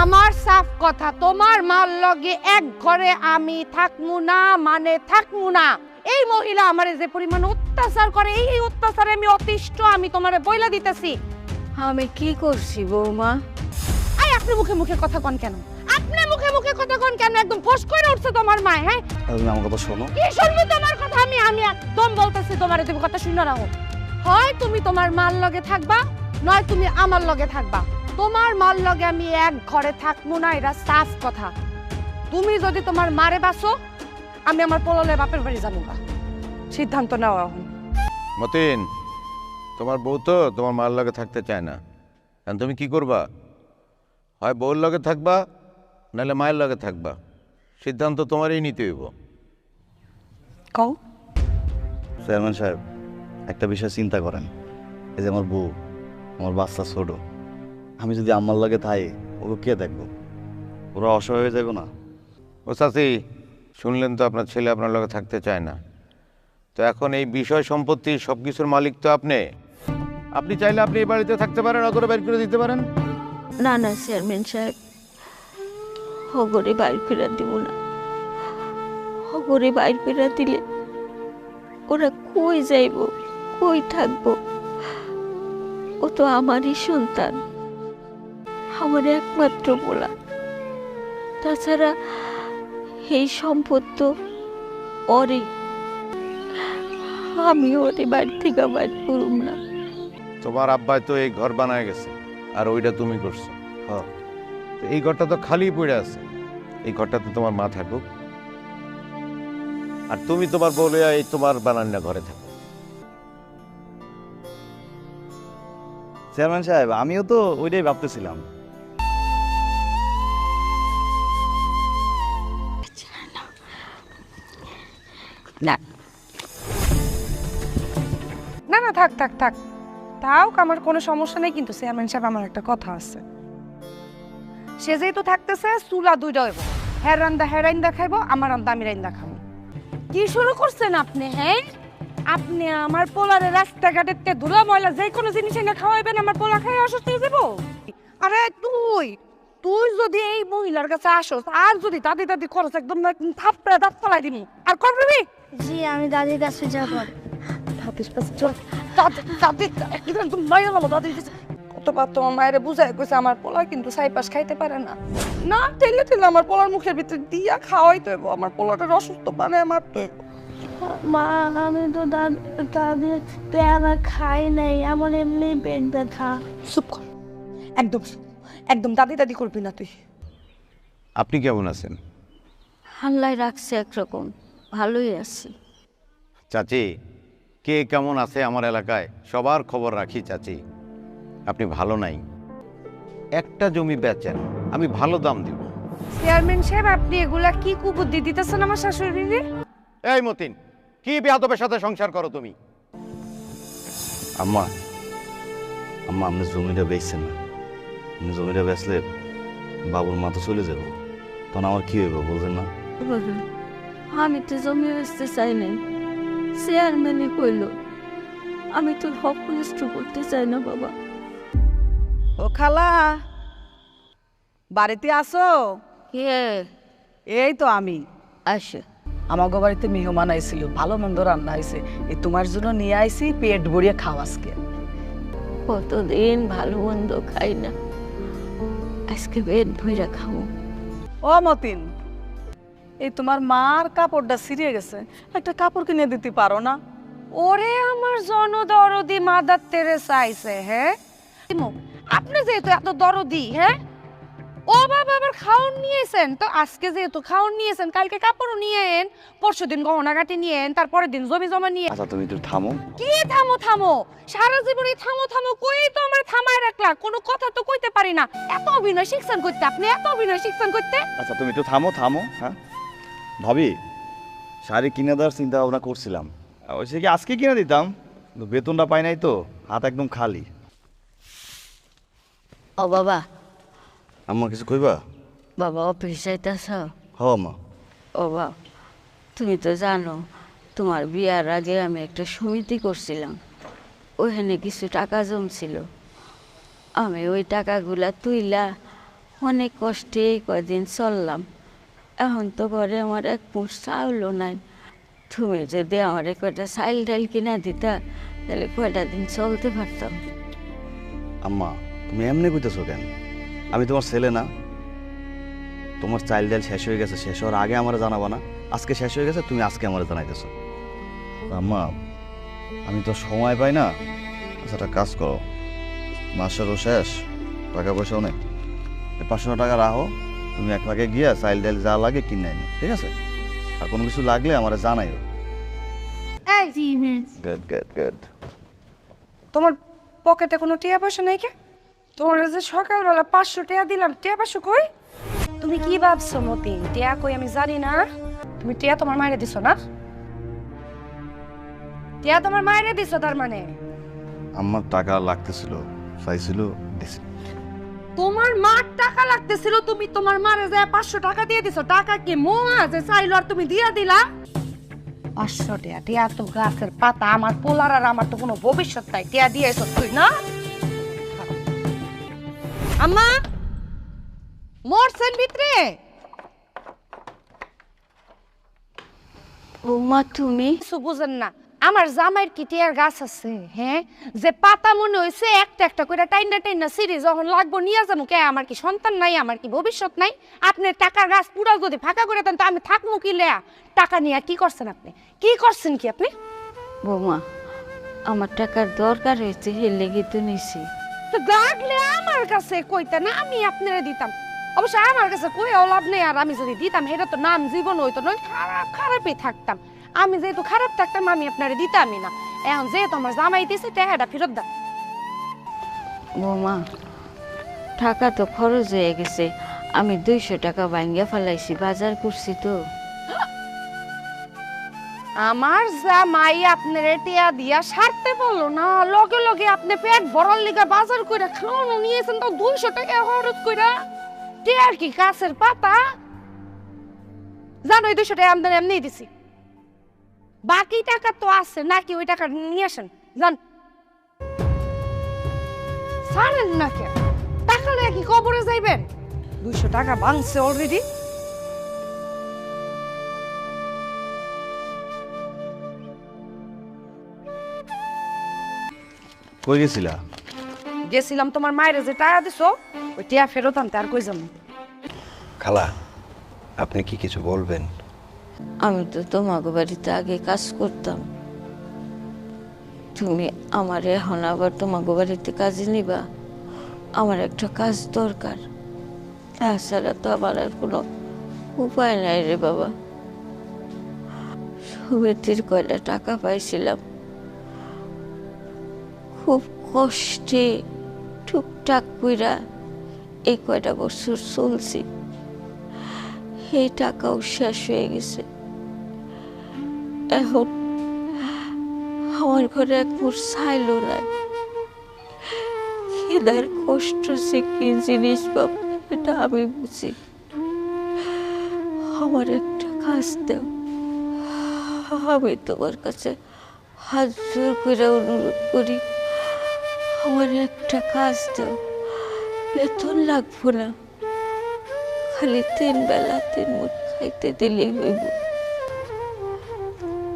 আমার সাফ কথা, তোমার মার লগে এক ঘরে আমি থাকমু না, মানে থাকমু না। এই মহিলা আমারে যে পরিমাণ অত্যাচার করে, এই অত্যাচারে আমি অতিষ্ঠ। আমি তোমারে বইলা দিতেছি। আমি কি করছি বৌমা? আপনি মুখে মুখে কথা কন কেন? আপনি মুখে মুখে কথা কন কেন? একদম ফস করে উঠছে তোমার মা। হ্যাঁ, তুমি আমার কথা শোনো। কি শুনবি তোমার কথা? আমি একদম বলতেছি তোমারে, তুমি কথা শুনে রাখো। হয় তুমি তোমার মার লগে থাকবা, নয় তুমি আমার লগে থাকবা। তোমার মার লগে আমি এক ঘরে থাকবো না, এটা সাফ কথা। তুমি যদি তোমার মারে বাসো, আমি আমার পোলালে বাপের বাড়ি যাবো না। সিদ্ধান্ত নাও এখন। মতিন, তোমার বউ তো তোমার মার লগে থাকতে চায় না, কারণ তুমি কি করবা? হয় বউর লগে থাকবা, নাহলে মায়ের লগে থাকবা। সিদ্ধান্ত তোমারই নিতে হইব। কও। চেয়ারম্যান সাহেব, একটা বিষয় চিন্তা করেন। এই যে আমার বউ, আমার বাচ্চা ছোট, আমি যদি আমার লাগে থাই, ওকে কে দেখবো? ওরা অসহায় হয়ে যাবে না? ও চাচি, শুনলেন তো আপনার ছেলে আপনার লগে থাকতে চায় না। তো এখন এই বিষয় সম্পত্তি সব কিছুর মালিক তো আপনি। আপনি চাইলে আপনি এই বাড়িতে থাকতে পারেন, অগরে বের করে দিতে পারেন। না না চেয়ারম্যান সাহেব, হগরে বাইর ফেরা দিব না। হগরে বাইর ফেরা দিলে ওরা কই যাইব, কই থাকবো? ও তো আমারই সন্তান, আমার একমাত্র বলা। তাছাড়া এই সম্পদ তো ওরে, আমি ওরে বাড়ি থেকে বাইর করুম না। তোমার আব্বাই তো এই ঘর বানায় গেছে, আর ওইটা তুমি করছো। হ্যাঁ, তো এই ঘরটা তো খালি পড়ে আছে। এই ঘরটাতে তোমার মা থাকুক, আর তুমি তোমার বলে এই তোমার বানান্না ঘরে থাকো। চেয়ারম্যান সাহেব, আমিও তো ওইটাই ভাবতেছিলাম। না না না, থাক থাক থাক, তাও আমার কোনো সমস্যা নেই। কিন্তু চেয়ারম্যান সাহেব, আমার একটা কথা আছে। সে যেহেতু থাকতেছে, চুলা দুইটা হইব। হ্যাঁ রান্দা হ্যাঁ রান্দা খাইবো, আমার রান্দা আমি রান্দা খাবো। কি শুরু করছেন আপনি? হ্যাঁ, আপনি আমার পোলারে রাস্তাঘাটেতে ধুলা ময়লা যে কোনো জিনিস এনে খাওয়াইবেন, আমার পোলা খাই অসুস্থ হয়ে যাবো? আরে তুই তুই যদি এই মহিলার কাছে আসস, আর যদি দাদি দাদি খরচ একদম থাপড়ে দাঁত ফলাই দিবি, আর করবি? জি, আমি দাদির কাছে যাবো। দাদির কাছে চল। দাদি একদম মাইয়া নামো দাদির কাছে। কতবার তোমার মায়ের বুঝায় কইছে আমার পোলা কিন্তু ছাইপাশ খাইতে পারে না। না ঠেলে ঠেলে আমার পোলার মুখের ভিতরে দিয়া খাওয়াইতে হইব। আমার পোলাটা অসুস্থ বানায় মারতে হইব। মা, আমি তো দাদির পেয়ারা খাই নাই, আমার এমনি পেট ব্যথা। চুপ কর, একদম একদম দাদি দাদি করবি না তুই। আপনি কেমন আছেন? হাল্লাই রাখছে একরকম, ভালোই আছি। চাচি, কে কেমন আছে আমার এলাকায় সবার খবর রাখি চাচি। আপনি ভালো নাই, একটা জমি বেচেন, আমি ভালো দাম দিব। চেয়ারম্যান সাহেব, আপনি এগুলা কি কুবুদ্ধি দিতেছেন আমার শাশুড়িরে? এই মতিন, কি বেয়াদবের সাথে সংসার করো তুমি? আম্মা, আম্মা, আপনি জমিটা বেচছেন না। আপনি জমিটা বেচলে বাবুর মা তো চলে যাবো, তখন আমার কি হইব বলছেন না? আমি তো জমি বেচতে চাই নাই, চেয়ারম্যানই কইল। আমি তোর হক নষ্ট করতে চাই না বাবা। ও খালা, বাড়িতে আসো? কে? এই তো আমি। আসে। আমাগো বাড়িতে মেহমান আইছিল, ভালো মন্দ রান্না হয়েছে, এই তোমার জন্য নিয়ে আইছি, পেট ভরিয়ে খাও আজকে। কতদিন ভালো মন্দ খাই না, আজকে পেট ভইরা খাবো। ও মতিন, এই তোমার মার কাপড়টা ছিঁড়ে গেছে, একটা কাপড় কিনে দিতে পারো না? ওরে আমার জনদরদি মাদার তেরেসা আইছে। হ্যাঁ, আপনি যেহেতু এত দরদি, হ্যাঁ, ও বাবা আবার খাওন নিয়েছেন তো। আজকে যেহেতু খাওন নিয়েছেন, কালকে কাপড়ও নিয়েন, পরশু দিন গহনাগাটি নিয়েন, তারপরের দিন জমি জমা নিয়ে। আচ্ছা, তুমি একটু থামো। কি থামো থামো? সারা জীবনে থামো থামো কই তো আমার থামায় রাখলা, কোনো কথা তো কইতে পারি না। এত অভিনয় শিখছেন করতে আপনি, এত অভিনয় শিখছেন করতে। আচ্ছা, তুমি একটু থামো থামো। হ্যাঁ ভাবি, শাড়ি কিনে দেওয়ার চিন্তা ভাবনা করছিলাম, ওই সে কি আজকে কিনে দিতাম, কিন্তু বেতনটা পাই নাই তো, হাত একদম খালি। ও বাবা, আম্মা কিছু কইবা? বাবা অফিস যাইতেছ? হ মা। ও বাবা, তুমি তো জানো তোমার বিয়ার আগে আমি একটা সমিতি করছিলাম, ওইখানে কিছু টাকা জমছিল। আমি ওই টাকাগুলা তুইলা অনেক কষ্টে এই কয়দিন চললাম। এখন তো ঘরে আমার এক মুঠ চাউলও নাই। তুমি যদি আমার কয়টা চাইল ডাইল কিনা দিতা তাহলে কয়টা দিন চলতে পারতাম। আম্মা তুমি এমনি কইতেছো কেন? আমি তোমার ছেলে না? তোমার চাইল্ড ডাইল শেষ হয়ে গেছে, শেষ হওয়ার আগে আমার জানাবা না? আজকে শেষ হয়ে গেছে, তুমি আজকে আমার জানাইতেছো। আম্মা আমি তো সময় পাই না। আচ্ছা একটা কাজ করো, মাসেরও শেষ, টাকা পয়সাও নেই, 500 টাকা রাখো, তুমি এক ফাঁকে গিয়া চাইল্ড ডাইল যা লাগে কিনে আনো, ঠিক আছে? আর কোনো কিছু লাগলে আমার জানাইও। এই গুড গুড গুড। তোমার পকেটে কোনো টিয়া পয়সা নেই কে? তোমার যে সকালবেলা 500 টাকা দিলাম, টিয়া 500 কই? তুমি কি ভাবছো মতিন? টিয়া কই আমি জানি না? তুমি টিয়া তোমার মায়েরে দিছো না? টিয়া তোমার মায়েরে দিছো তার মানে? আমার টাকা লাগতেছিল, চাইছিল, দিছি। তোমার মার টাকা লাগতেছিল, তুমি তোমার মারে যায় 500 টাকা দিয়ে দিছো। টাকা কি মোয়া যে চাইলো আর তুমি দিয়া দিলা? 500 টাকা, টিয়া তো গাছের পাতা। আমার পোলার আর আমার তো কোনো ভবিষ্যৎ নাই। টিয়া দিয়েছো তুই না? আম্মা মরছেন ভিতরে? বৌমা তুমি? কিছু বুঝেন না, আমার জামাইয়ের কি টিয়ার গাছ আছে? হ্যাঁ, যে পাতা মনে হয়েছে একটা একটা করে টাইনা টাইনা সিরি যখন লাগবো নিয়ে যাবো কে? আমার কি সন্তান নাই? আমার কি ভবিষ্যৎ নাই? আপনার টাকার গাছ পুরা যদি ফাঁকা করে দেন তো আমি থাকবো কি লেয়া? টাকা নিয়ে কি করছেন আপনি? কি করছেন কি আপনি? বৌমা আমার টাকার দরকার হয়েছে, হের লেগে তো নিছি। তো লাগলে আমার কাছে কইতে না, আমি আপনারে দিতাম। অবশ্য আমার কাছে কইও লাভ নেই। আর আমি যদি দিতাম এটা তো নাম জীবন হইতো নয়, খারাপ খারাপই থাকতাম। আমি যেহেতু খারাপ থাকতাম আমি আপনারে দিতামই না। এখন যেহেতু আমার জামাই দিছে টাকাটা ফেরত দাও। বৌমা টাকা তো খরচ হয়ে গেছে, আমি 200 টাকা ভাঙ্গা ফেলাইছি, বাজার করছি তো। আমার জামাই আপনারে টিয়া দিয়া সারতে বললো না, লগে লগে আপনি পেট ভরার লিগা বাজার কইরা খাওয়ানো নিয়েছেন, তো 200 টাকা খরচ কইরা। টিয়ার কি গাছের পাতা? জানো এই 200 টাকা আমদানি এমনি দিছি। বাকি টাকা তো আছে নাকি? ওই টাকা নিয়ে আসেন জান। ছাড়েন না কে? টাকা লইয়া কি কবরে যাইবেন? 200 টাকা ভাঙছে অলরেডি। কই গেছিলা? গেছিলাম তোমার মায়ের যে টাকা দিছো ওই টিয়া ফেরত আনতে। আর কই যাবো? খালা, আপনি কি কিছু বলবেন? আমি তো তোমাকে বাড়িতে আগে কাজ করতাম, তুমি আমার এখন আবার তোমাকে বাড়িতে কাজে নিবা? আমার একটা কাজ দরকার, তাছাড়া তো আমার আর কোনো উপায় নাই রে বাবা। সমিতির কয়টা টাকা পাইছিলাম, খুব কষ্টে টুকটাক কইরা এই কয়টা বছর চলছি। এই টাকাও শেষ হয়ে গেছে। এখন আমার ঘরে এক মুঠ চাইলো নাই। খিদার কষ্ট সে কি জিনিস বাবা, এটা আমি বুঝি। আমার একটা কাজ দাও, আমি তোমার কাছে হাত জোর করে অনুরোধ করি, আমার একটা কাজ দাও। বেতন লাগবো না, খালি 3 বেলা 3 মুঠ খাইতে দিলেই হইব।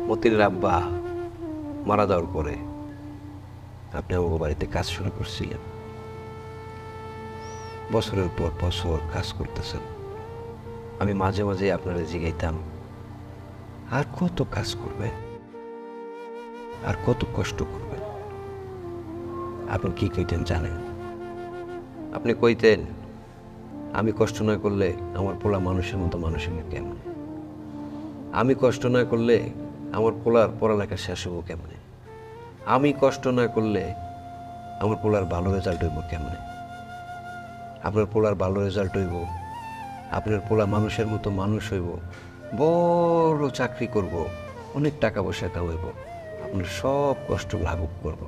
মতির আব্বা মারা যাওয়ার পরে আপনি আমার বাড়িতে কাজ শুরু করছিলেন, বছরের পর বছর কাজ করতেছেন। আমি মাঝে মাঝে আপনারা জিগাইতাম, আর কত কাজ করবে, আর কত কষ্ট করবে? আপনি কি কইতেন জানেন? আপনি কইতেন, আমি কষ্ট না করলে আমার পোলা মানুষের মতো মানুষের কেমন? আমি কষ্ট না করলে আমার পোলার পড়ালেখা শেষ হবো কেমনে? আমি কষ্ট না করলে আমার পোলার ভালো রেজাল্ট হইব কেমনে? আপনার পোলার ভালো রেজাল্ট হইব, আপনার পোলা মানুষের মতো মানুষ হইব, বড় চাকরি করব, অনেক টাকা পয়সা কামাইব, আপনার সব কষ্ট লাঘব করব,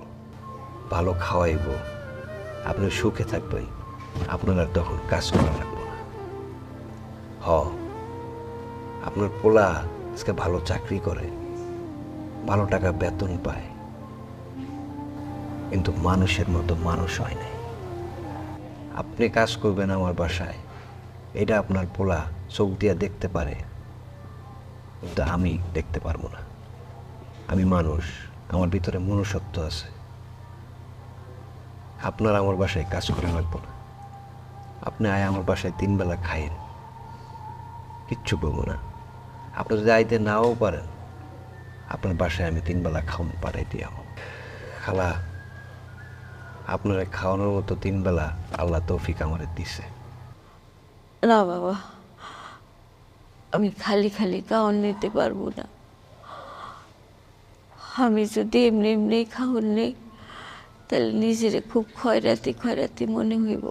ভালো খাওয়াইব, আপনি সুখে থাকবেন, আপনার আর তখন কাজ করা লাগবে না। আপনার পোলা আজকে ভালো চাকরি করে, ভালো টাকা বেতন পায়, কিন্তু মানুষের মতো মানুষ হয় নাই। আপনি কাজ করবেন আমার বাসায়, এটা আপনার পোলা চোখ দিয়া দেখতে পারে, কিন্তু আমি দেখতে পারবো না। আমি মানুষ, আমার ভিতরে মনুষ্যত্ব আছে। আপনার আমার বাসায় কাজ করে লাগবো না। আপনি আয় আমার বাসায় 3 বেলা খাইন, কিচ্ছু করবো না। আপনি যদি আইতে নাও পারেন, আপনার বাসায় আমি 3 বেলা খাওয়ান পাঠাই দিয়া। খালা, আপনারা খাওয়ানোর মতো 3 বেলা আল্লাহ তৌফিক আমারে দিছে। না বাবা, আমি খালি খালি খাওয়ান নিতে পারবো না। আমি যদি এমনি এমনি খাওয়ান নেই, তাহলে নিজের খুব খয়রাতি মনে হইব।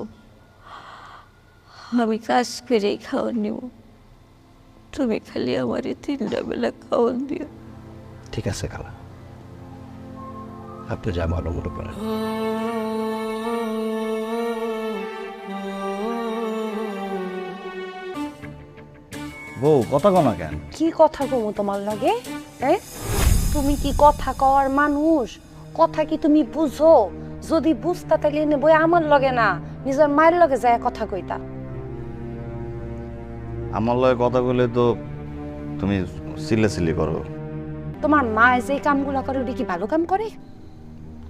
আমি কাজ করেই খাওয়ান নিব, তুমি খালি আমারে 3টা বেলা খাওয়ান দিও। ঠিক আছে খালা, আপনি যা ভালো মনে করেন। বউ কথা কও না কেন? কি কথা কমু তোমার লাগে? তুমি কি কথা কওয়ার মানুষ? কথা কি তুমি বুঝো? যদি বুঝতা তাহলে এনে বই আমার লগে না, নিজের মায়ের লগে যায় কথা কইতা। আমার লগে কথা বলে তো তুমি সিলে করো। তোমার মা যে কামগুলা করে ওটা কি ভালো কাম করে?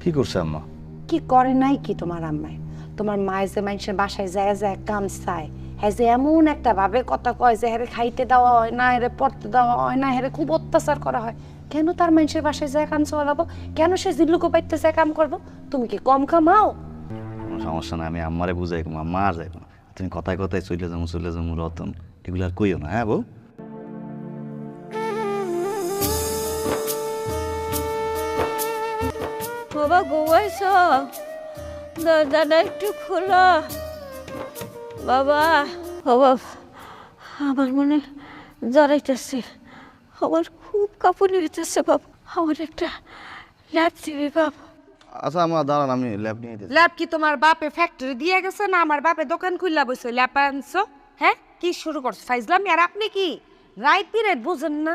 কি করছে আম্মা? কি করে নাই কি তোমার আম্মায়? তোমার মায়ের যে মানুষের বাসায় যায় যায় কাম চায়, হ্যাঁ যে এমন একটা ভাবে কথা কয় যে হেরে খাইতে দেওয়া হয় না, হেরে পড়তে দেওয়া হয় না, হেরে খুব অত্যাচার করা হয়। কেন তার মানুষের বাসায় যায় কাম চালাবো? কেন সে জিল্লুকো পাইতে যায় কাম করবো? তুমি কি কম কামাও? কোনো সমস্যা নাই, আমি আম্মারে বুঝাই কম, আম্মা আর যাইব না। তুমি কথায় কথায় চলে যাবো রতন, এগুলো আর কইও না। হ্যাঁ বউ? বাবা ঘুমাইছ? দরজাটা একটু খোলা বাবা। বাবা, আমার মনে জড়াইতেছে, আমার খুব কাঁপুনি হইতেছে বাবা। আমার একটা ল্যাপ দিবি বাবা? আচ্ছা আমার দাঁড়ান, আমি ল্যাব নিয়ে দিচ্ছি। ল্যাব কি তোমার বাপে ফ্যাক্টরি দিয়ে গেছে না আমার বাপে দোকান খুললা বসে ল্যাপ আনছো? হ্যাঁ কি শুরু করছো ফাইজলামি? আর আপনি কি রাইট পিরিয়ড বুঝেন না?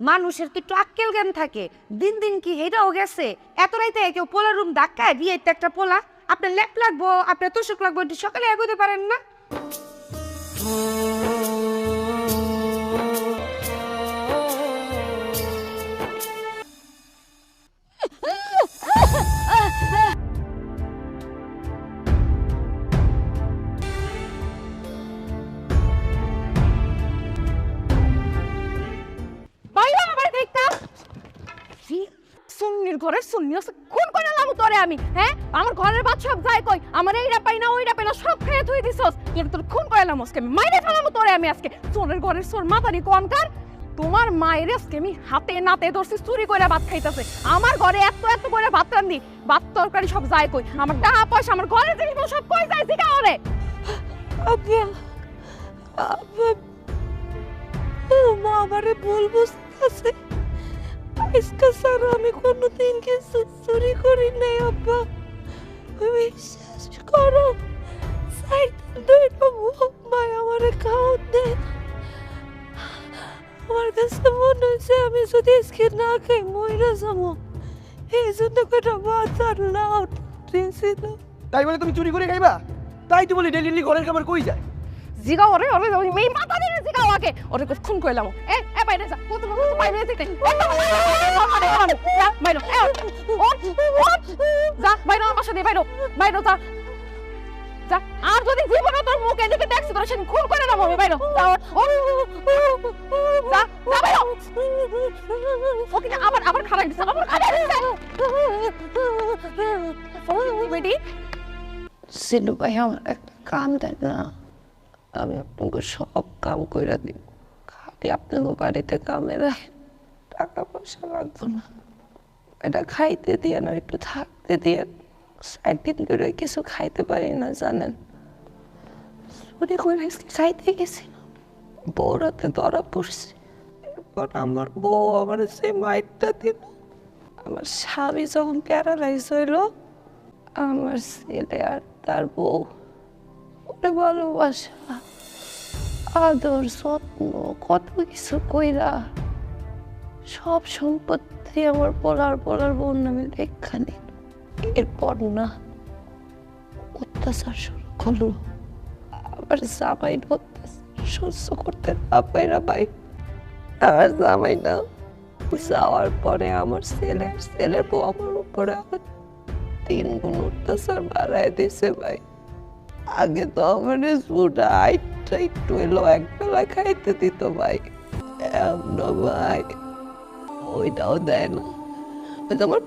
মানুষের তো একটু আক্কেল জ্ঞান থাকে। দিন দিন কি এটাও গেছে? এত রাইতে কেউ পোলা রুম ধাক্কায় দিয়ে একটা পোলা আপনার ল্যাপ লাগবো, আপনার তোষক লাগবো, একটু সকালে এগোতে পারেন না? সুন্নির ঘরে সুন্নি আছে, কোন কোন লাভ তোরে আমি? হ্যাঁ, আমার ঘরের বাদ সব যায় কই? আমার এইটা পাই না ওইটা পাই না, সব খেয়ে তুই দিছস। তোর খুন করে লাম আজকে আমি, মাইরে ফেলাম তোরে আমি আজকে। চোরের ঘরের চোর মাতারি কোনকার? তোমার মায়ের আজকে আমি হাতে নাতে ধরছি চুরি করে ভাত খাইতেছে। আমার ঘরে এত এত করে ভাত রান্ধি, ভাত তরকারি সব যায় কই? আমার টাকা পয়সা, আমার ঘরের জিনিস সব কই যায়? জিগা ওরে। আব্বা, আব্বা, মা আমারে ভুল বুঝতেছে। আজকে স্যার আমি কোনোদিন কিছু চুরি করি নাই আব্বা, বিশ্বাস করো। মায় আমারে খাওয়া দেয়, আমার কাছে মনে হচ্ছে আমি যদি আজকে না খাই মইরা যাবো, এই জন্য কটা ভাত আর লাউ দিয়েছিল। তাই বলে তুমি চুরি করে খাইবা? তাই তো বলি ডেলি ঘরের খাবার কই যায়? জিগা ওরে, ওরে ওই মেয়ে মাথা দিয়ে জিগা ওকে, ওরে খুন কইলাম। এ বাইরে যা, কত বাইরে যেতে বাইরে, যা বাইরে, আমার বাসা দিয়ে বাইরে, বাইরে যা যা। আর যদি জীবনে তোর মুখ এদিকে দেখছি তোর সেদিন খুন করে দেবো আমি। বাইরে যা, যা যা বাইরে। ওকে আবার আবার খারাপ দিচ্ছে, আবার খারাপ দিচ্ছে বেটি। সিনু ভাই আমার একটা কাম দেন না, আমি আপনাকে সব কাম করে দিব, খালি আপনাকে বাড়িতে কামে রাখেন, টাকা পয়সা লাগতো না। এটা খাইতে দিয়ে না, একটু থাকতে দিয়ে। 7 দিন ধরে কিছু খাইতে পারি না জানেন, চুরি করে খাইতে গেছি, বউরাতে ধরা পড়ছি। এরপর আমার বউ আমার সে মাইটটা দিল। আমার স্বামী যখন প্যারালাইজ হইল, আমার ছেলে আর তার বউ ওরে ভালোবাসা, আদর, যত্ন, কত কিছু কইরা সব সম্পত্তি আমার পলার বোন নামে লেখা নিল। এরপর না অত্যাচার শুরু করলো, আবার জামাই অত্যাচার। সহ্য করতে না পাইরা ভাই আমার জামাই না যাওয়ার পরে আমার ছেলের বউ আমার উপরে আবার 3 গুণ অত্যাচার বাড়ায় দিছে ভাই। আগে তো আমার সুটা আইটা একটু এলো একবেলা খাইতে দিত ভাই, এমন ভাই ওইটাও দেয় না। ওই যে আমার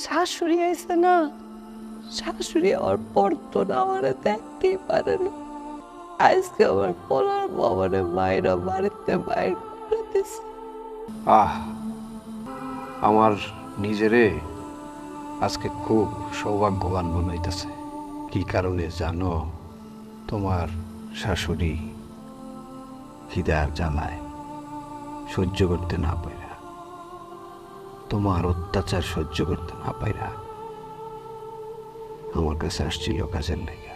শাশুড়ি আইছে না, শাশুড়ি হওয়ার পর তো না আমার দেখতেই পারে না। আজকে আমার পোলার বাবারে মায়েরা বাড়িতে বাইর করে দিছে। আমার নিজেরে আজকে খুব সৌভাগ্যবান মনে হইতেছে। কি কারণে জানো? তোমার শাশুড়ি খিদার জ্বালায় সহ্য করতে না পাইরা, তোমার অত্যাচার সহ্য করতে না পাইরা আমার কাছে আসছিল কাজের লেগে।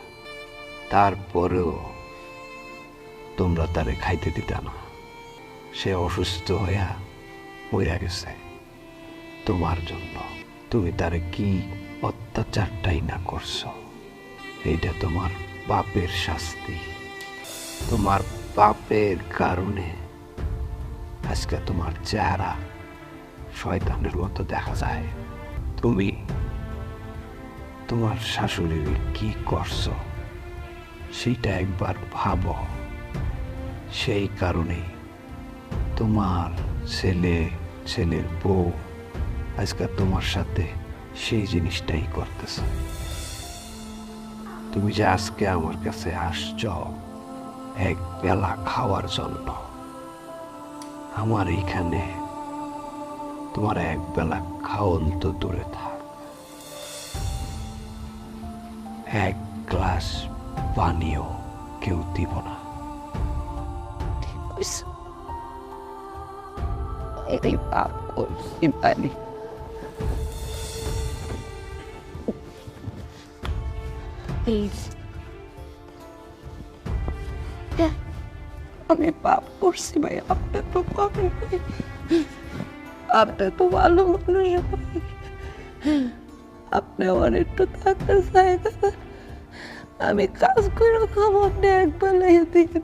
তারপরেও তোমরা তারে খাইতে দিতা না। সে অসুস্থ হইয়া মইরা গেছে তোমার জন্য। তুমি তারে কি অত্যাচারটাই না করছো। এইটা তোমার পাপের শাস্তি। তোমার পাপের কারণে আজকে তোমার চেহারা শয়তানের মতো দেখা যায়। তুমি তোমার শাশুড়ির কি করছো সেইটা একবার ভাবো। সেই কারণে তোমার ছেলের বউ আজকে তোমার সাথে সেই জিনিসটাই করতেছে। তুমি যে আজকে আমার কাছে আসছ এক বেলা খাওয়ার জন্য, আমার এইখানে তোমার এক বেলা খাওয়ান তো দূরে থাক, এক গ্লাস পানিও কেউ দিব না। এই পাপ করছি পানি। আমি পাপ করছি ভাই, আপনি তো পাবেন ভাই, আপনি তো ভালো মানুষ ভাই, আপনি আমার একটু থাকার জায়গা দেন। আমি কাজ করে খাবো, আপনি একবেলা দিয়ে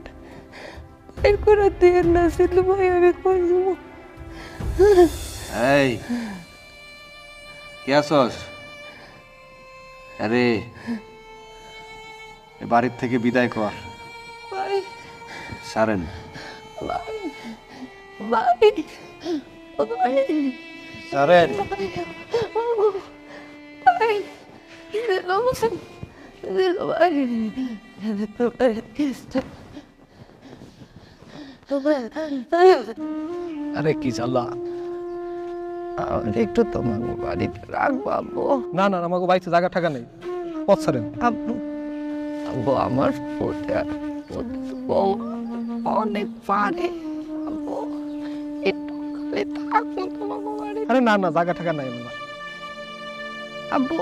বাইর করে দিয়ে না ছিল ভাই, আমি কই যাবো? এই কি আছস? আরে বাড়ির থেকে বিদায় কর। ভাই সারেন ভাই ভাই ভাই সারেন। ভাই দিলো ভাই, আরে কি জ্বালা! একটু তোমার বাড়িতে রাখবো আব্বু। না না আমাকে বাড়িতে জায়গা টাকা নেই, পথ ছাড়েন। আব্বু আব্বু আমার অনেক পারে আব্বু, একটু খালি থাকবো তোমার বাড়িতে। আরে না না জায়গা টাকা নাই আমার। আব্বু